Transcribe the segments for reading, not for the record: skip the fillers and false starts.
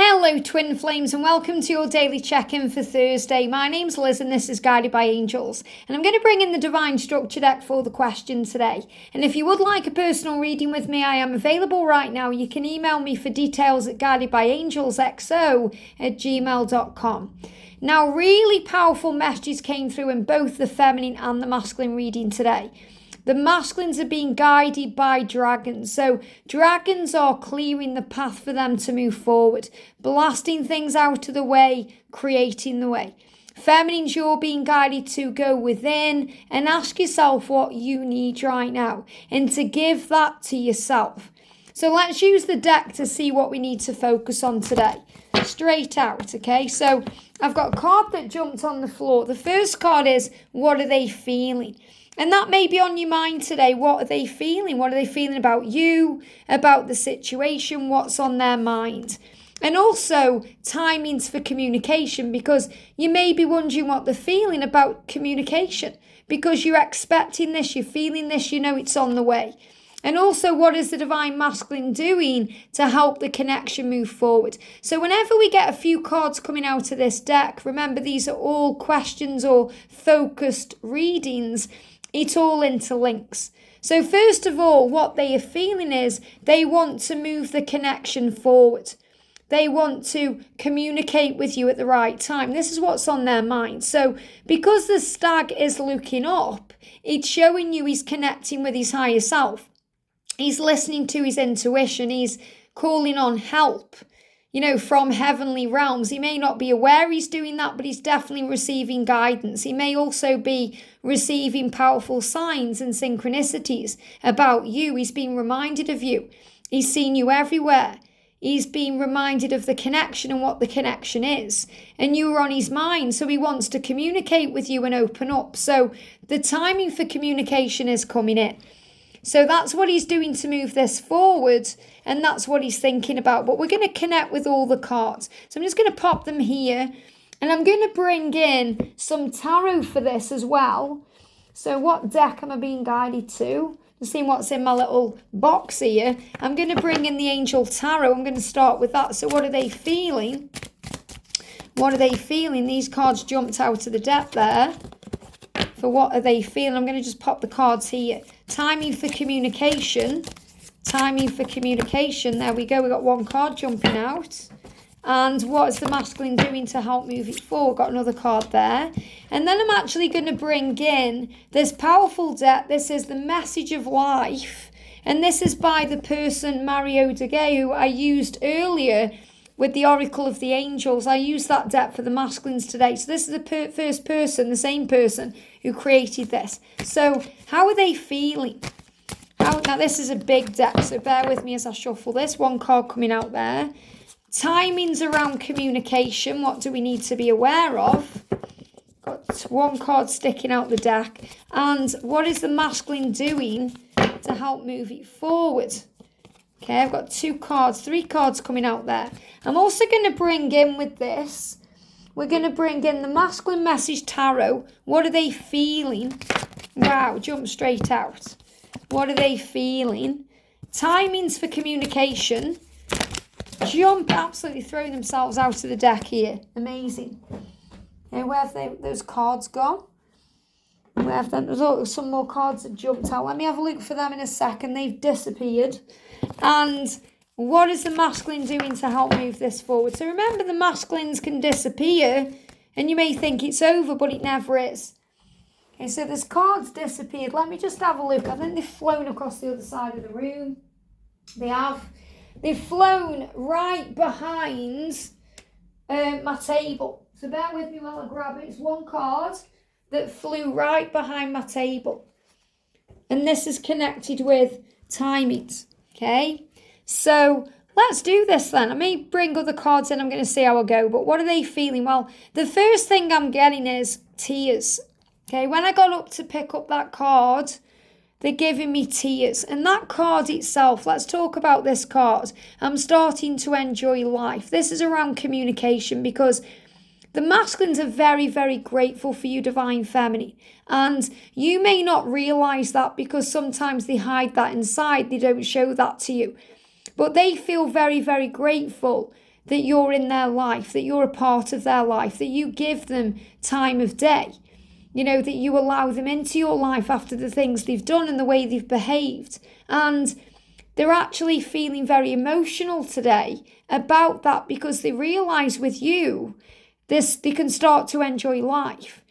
Hello twin flames and welcome to your daily check-in for Thursday. My name's Liz and this is Guided by Angels, and I'm going to bring in the Divine Structure deck for the question today. And if you would like a personal reading with me, I am available right now. You can email me for details at guidedbyangelsxo@gmail.com. Now, really powerful messages came through in both the feminine and the masculine reading today. The masculines are being guided by dragons. So dragons are clearing the path for them to move forward, blasting things out of the way, creating the way. Feminines, you're being guided to go within and ask yourself what you need right now and to give that to yourself. So let's use the deck to see what we need to focus on today. Straight out, okay? So I've got a card that jumped on the floor. The first card is, what are they feeling? And that may be on your mind today. What are they feeling? What are they feeling about you, about the situation, what's on their mind? And also timings for communication, because you may be wondering what they're feeling about communication, because you're expecting this, you're feeling this, you know it's on the way. And also, what is the Divine Masculine doing to help the connection move forward? So whenever we get a few cards coming out of this deck, remember these are all questions or focused readings. It all interlinks. So first of all, what they are feeling is they want to move the connection forward. They want to communicate with you at the right time. This is what's on their mind. So because the stag is looking up, it's showing you he's connecting with his higher self. He's listening to his intuition. He's calling on help, from heavenly realms. He may not be aware he's doing that, but he's definitely receiving guidance. He may also be receiving powerful signs and synchronicities about you. He's being reminded of you. He's seen you everywhere. He's being reminded of the connection and what the connection is. And you are on his mind, so he wants to communicate with you and open up. So the timing for communication is coming in. So that's what he's doing to move this forward, and that's what he's thinking about. But we're going to connect with all the cards. So I'm just going to pop them here, and I'm going to bring in some tarot for this as well. So what deck am I being guided to? Just seeing what's in my little box here. I'm going to bring in the Angel Tarot. I'm going to start with that. So what are they feeling? What are they feeling? These cards jumped out of the deck there. For what are they feeling? I'm going to just pop the cards here. Timing for communication. Timing for communication. There we go. We got one card jumping out. And what is the masculine doing to help move it forward? Got another card there. And then I'm actually going to bring in this powerful deck. This is the Message of Life. And this is by the person, Duguay, who I used earlier with the Oracle of the Angels. I used that deck for the masculines today. So this is the first person, the same person who created this. So how are they feeling? Now this is a big deck, so bear with me as I shuffle this. One card coming out there. Timings around communication. What do we need to be aware of? Got one card sticking out the deck. And what is the masculine doing to help move it forward? Okay, I've got three cards coming out there. I'm also going to bring in with this, we're going to bring in the Masculine Message Tarot. What are they feeling? Wow, jump straight out. What are they feeling? Timings for communication. Jump, absolutely throwing themselves out of the deck here. Amazing. Okay, where have those cards gone? Where have them? There's some more cards that jumped out. Let me have a look for them in a second. They've disappeared. And what is the masculine doing to help move this forward? So remember, the masculines can disappear and you may think it's over, but it never is. Okay, so this card's disappeared. Let me just have a look. I think they've flown across the other side of the room. They have. They've flown right behind my table. So bear with me while I grab it. It's one card that flew right behind my table. And this is connected with timings. Okay, so let's do this then. I may bring other cards in. I'm going to see how I go. But what are they feeling? Well, the first thing I'm getting is tears. Okay, when I got up to pick up that card, they're giving me tears. And that card itself, let's talk about this card. I'm starting to enjoy life. This is around communication, because the masculines are very, very grateful for you, Divine Feminine. And you may not realise that, because sometimes they hide that inside. They don't show that to you. But they feel very, very grateful that you're in their life, that you're a part of their life, that you give them time of day, that you allow them into your life after the things they've done and the way they've behaved. And they're actually feeling very emotional today about that because they realise with you, they can start to enjoy life.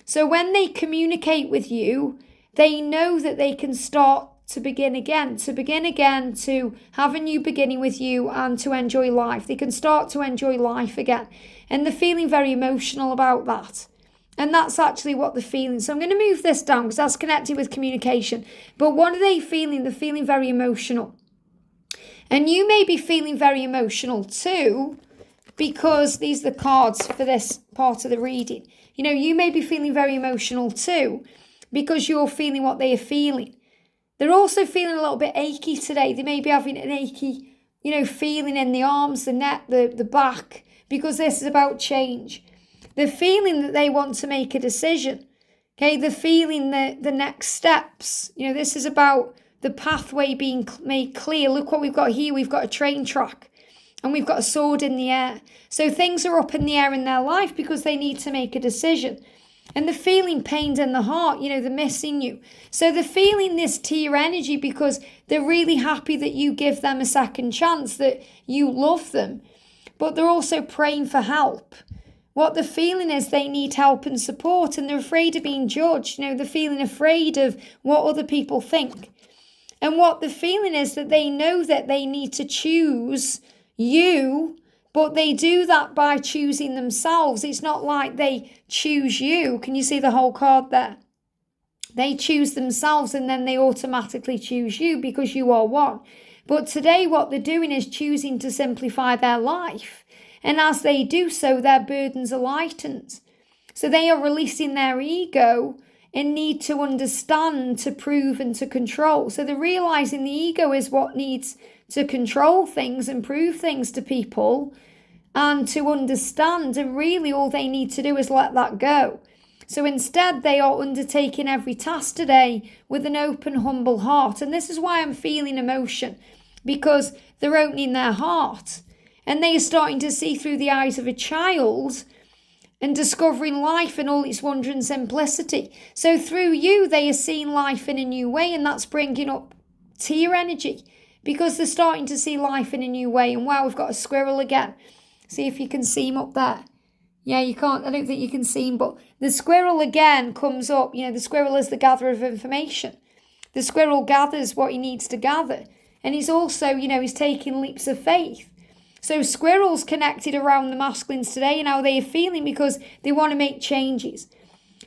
So when they communicate with you, they know that they can start to begin again, to have a new beginning with you and to enjoy life. They can start to enjoy life again. And they're feeling very emotional about that. And that's actually what they're feeling. So I'm going to move this down because that's connected with communication. But what are they feeling? They're feeling very emotional. And you may be feeling very emotional too, because these are the cards for this part of the reading. You may be feeling very emotional too, because you're feeling what they are feeling. They're also feeling a little bit achy today. They may be having an achy, feeling in the arms, the neck, the back, because this is about change. They're feeling that they want to make a decision. Okay, they're feeling the next steps. This is about the pathway being made clear. Look what we've got here. We've got a train track and we've got a sword in the air. So things are up in the air in their life because they need to make a decision. And they're feeling pained in the heart, they're missing you. So they're feeling this Teary energy because they're really happy that you give them a second chance, that you love them. But they're also praying for help. What they're feeling is they need help and support, and they're afraid of being judged. They're feeling afraid of what other people think. And what they're feeling is that they know that they need to choose you, but they do that by choosing themselves. It's not like they choose you. Can you see the whole card there? They choose themselves and then they automatically choose you because you are one. But today what they're doing is choosing to simplify their life. And as they do so, their burdens are lightened. So they are releasing their ego and need to understand, to prove and to control. So they're realizing the ego is what needs to control things and prove things to people and to understand. And really all they need to do is let that go. So instead they are undertaking every task today with an open, humble heart. And this is why I'm feeling emotion, because they're opening their heart and they are starting to see through the eyes of a child and discovering life in all its wonder and simplicity. So through you, they are seeing life in a new way, and that's bringing up Teary energy because they're starting to see life in a new way. And wow, we've got a squirrel again. See if you can see him up there. Yeah, you can't. I don't think you can see him, but the squirrel again comes up. The squirrel is the gatherer of information. The squirrel gathers what he needs to gather. And he's also, he's taking leaps of faith. So squirrels connected around the masculines today and how they are feeling because they want to make changes.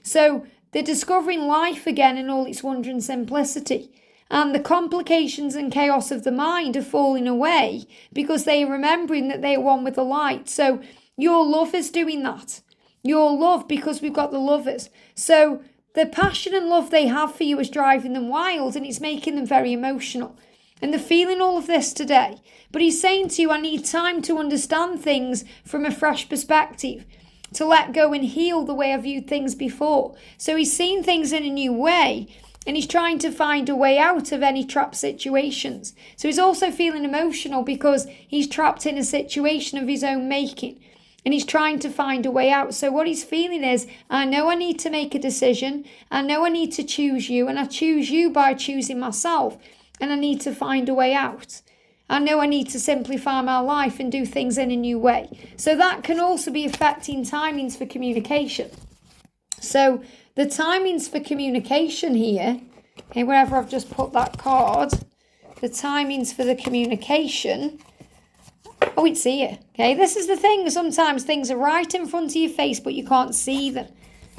So they're discovering life again in all its wonder and simplicity. And the complications and chaos of the mind are falling away because they are remembering that they are one with the light. So your love is doing that. Your love, because we've got the lovers. So the passion and love they have for you is driving them wild and it's making them very emotional. And they're feeling all of this today. But he's saying to you, I need time to understand things from a fresh perspective, to let go and heal the way I viewed things before. So he's seeing things in a new way and he's trying to find a way out of any trapped situations. So he's also feeling emotional because he's trapped in a situation of his own making and he's trying to find a way out. So what he's feeling is, I know I need to make a decision. I know I need to choose you, and I choose you by choosing myself. And I need to find a way out. I know I need to simplify my life and do things in a new way. So that can also be affecting timings for communication. So the timings for communication here, okay, wherever I've just put that card, the timings for the communication, oh, it's here. Okay, this is the thing. Sometimes things are right in front of your face, but you can't see them.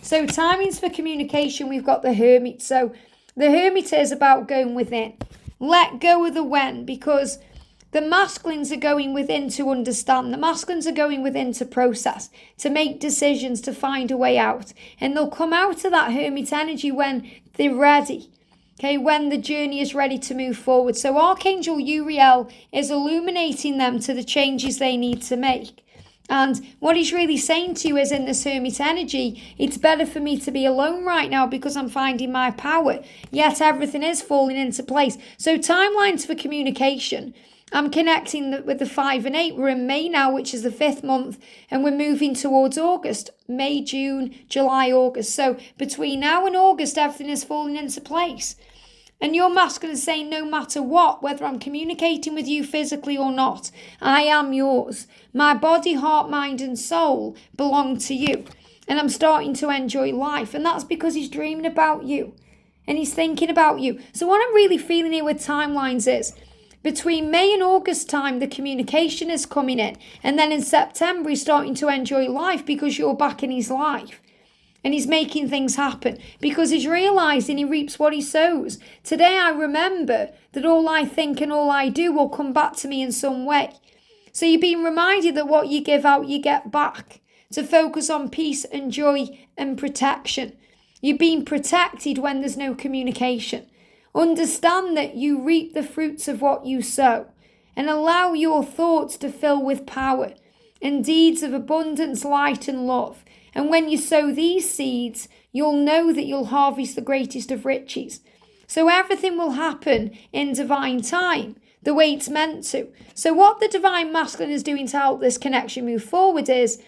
So timings for communication, we've got the Hermit. So the Hermit is about going within. Let go of the when, because the masculines are going within to understand. The masculines are going within to process, to make decisions, to find a way out. And they'll come out of that Hermit energy when they're ready. Okay, when the journey is ready to move forward. So Archangel Uriel is illuminating them to the changes they need to make. And what he's really saying to you is, in this Hermit energy, it's better for me to be alone right now because I'm finding my power. Yet everything is falling into place. So timelines for communication I'm connecting with the 5 and 8. We're in May now, which is the 5th month, and we're moving towards August. May, June, July, August. So between now and August, everything is falling into place. And your masculine is saying, no matter what, whether I'm communicating with you physically or not, I am yours. My body, heart, mind, and soul belong to you. And I'm starting to enjoy life. And that's because he's dreaming about you. And he's thinking about you. So what I'm really feeling here with timelines is, between May and August time, the communication is coming in. And then in September, he's starting to enjoy life because you're back in his life. And he's making things happen because he's realising he reaps what he sows. Today I remember that all I think and all I do will come back to me in some way. So you're being reminded that what you give out, you get back. To focus on peace and joy and protection. You're being protected when there's no communication. Understand that you reap the fruits of what you sow. And allow your thoughts to fill with power and deeds of abundance, light and love. And when you sow these seeds, you'll know that you'll harvest the greatest of riches. So everything will happen in divine time, the way it's meant to. So what the divine masculine is doing to help this connection move forward is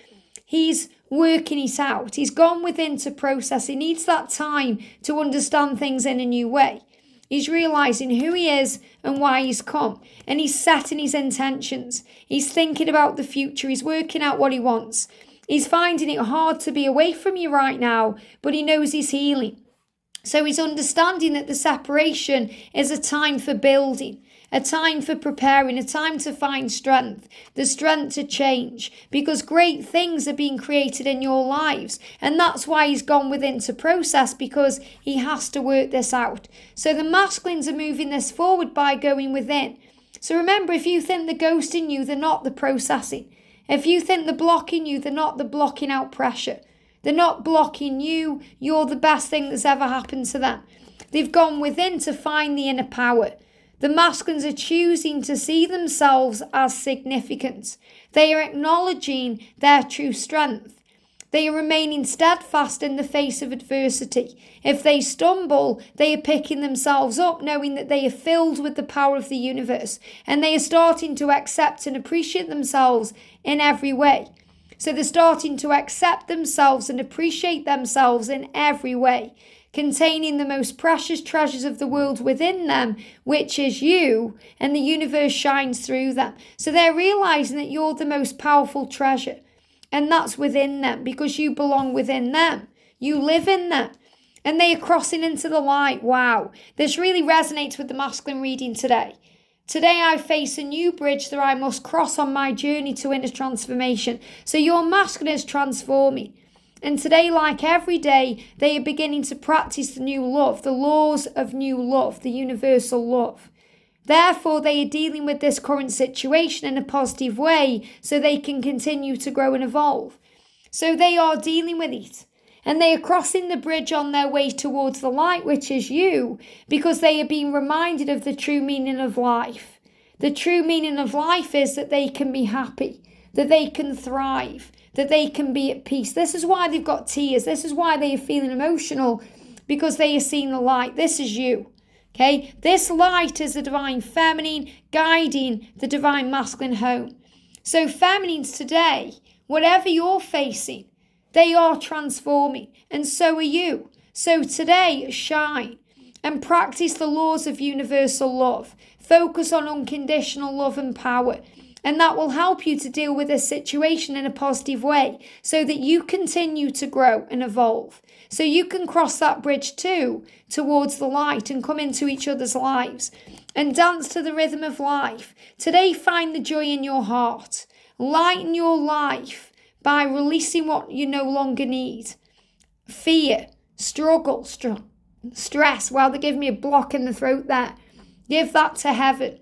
he's working it out. He's gone within to process. He needs that time to understand things in a new way. He's realising who he is and why he's come. And he's setting his intentions. He's thinking about the future. He's working out what he wants. He's finding it hard to be away from you right now, but he knows he's healing. So he's understanding that the separation is a time for building, a time for preparing, a time to find strength, the strength to change, because great things are being created in your lives. And that's why he's gone within to process, because he has to work this out. So the masculines are moving this forward by going within. So remember, if you think the ghost in you, they're not the processing. If you think the block in you, they're not the blocking out pressure. They're not blocking you. You're the best thing that's ever happened to them. They've gone within to find the inner power. The masculines are choosing to see themselves as significant. They are acknowledging their true strength. They are remaining steadfast in the face of adversity. If they stumble, they are picking themselves up, knowing that they are filled with the power of the universe. And they are starting to accept and appreciate themselves in every way. So they're starting to accept themselves and appreciate themselves in every way, containing the most precious treasures of the world within them, which is you, and the universe shines through them. So they're realizing that you're the most powerful treasure, and that's within them because you belong within them. You live in them, and they are crossing into the light. Wow, this really resonates with the masculine reading today. Today I face a new bridge that I must cross on my journey to inner transformation. So your masculine is transforming. And today, like every day, they are beginning to practice the new love, the laws of new love, the universal love. Therefore, they are dealing with this current situation in a positive way so they can continue to grow and evolve. So they are dealing with it. And they are crossing the bridge on their way towards the light, which is you, because they are being reminded of the true meaning of life. The true meaning of life is that they can be happy, that they can thrive, that they can be at peace. This is why they've got tears. This is why they are feeling emotional, because they are seeing the light. This is you. Okay? This light is the divine feminine guiding the divine masculine home. So feminines today, whatever you're facing, they are transforming, and so are you. So today, shine and practice the laws of universal love. Focus on unconditional love and power. And that will help you to deal with this situation in a positive way so that you continue to grow and evolve. So you can cross that bridge too towards the light and come into each other's lives and dance to the rhythm of life. Today, find the joy in your heart. Lighten your life by releasing what you no longer need. Fear, struggle, stress. Well, they give me a block in the throat there. Give that to heaven.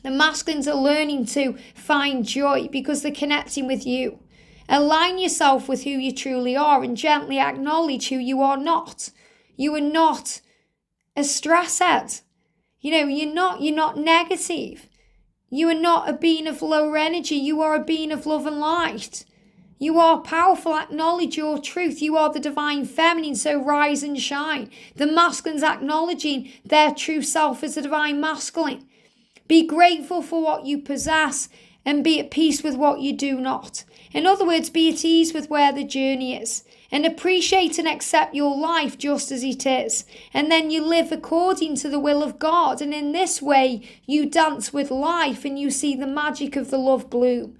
The masculines are learning to find joy because they're connecting with you. Align yourself with who you truly are and gently acknowledge who you are not. You are not a stress head. You're not negative. You are not a being of lower energy. You are a being of love and light. You are powerful. Acknowledge your truth. You are the divine feminine, so rise and shine. The masculines acknowledging their true self as the divine masculine. Be grateful for what you possess and be at peace with what you do not. In other words, be at ease with where the journey is and appreciate and accept your life just as it is. And then you live according to the will of God. And in this way, you dance with life and you see the magic of the love bloom.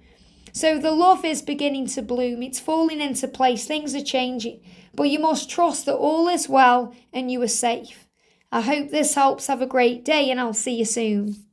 So the love is beginning to bloom. It's falling into place. Things are changing. But you must trust that all is well and you are safe. I hope this helps. Have a great day and I'll see you soon.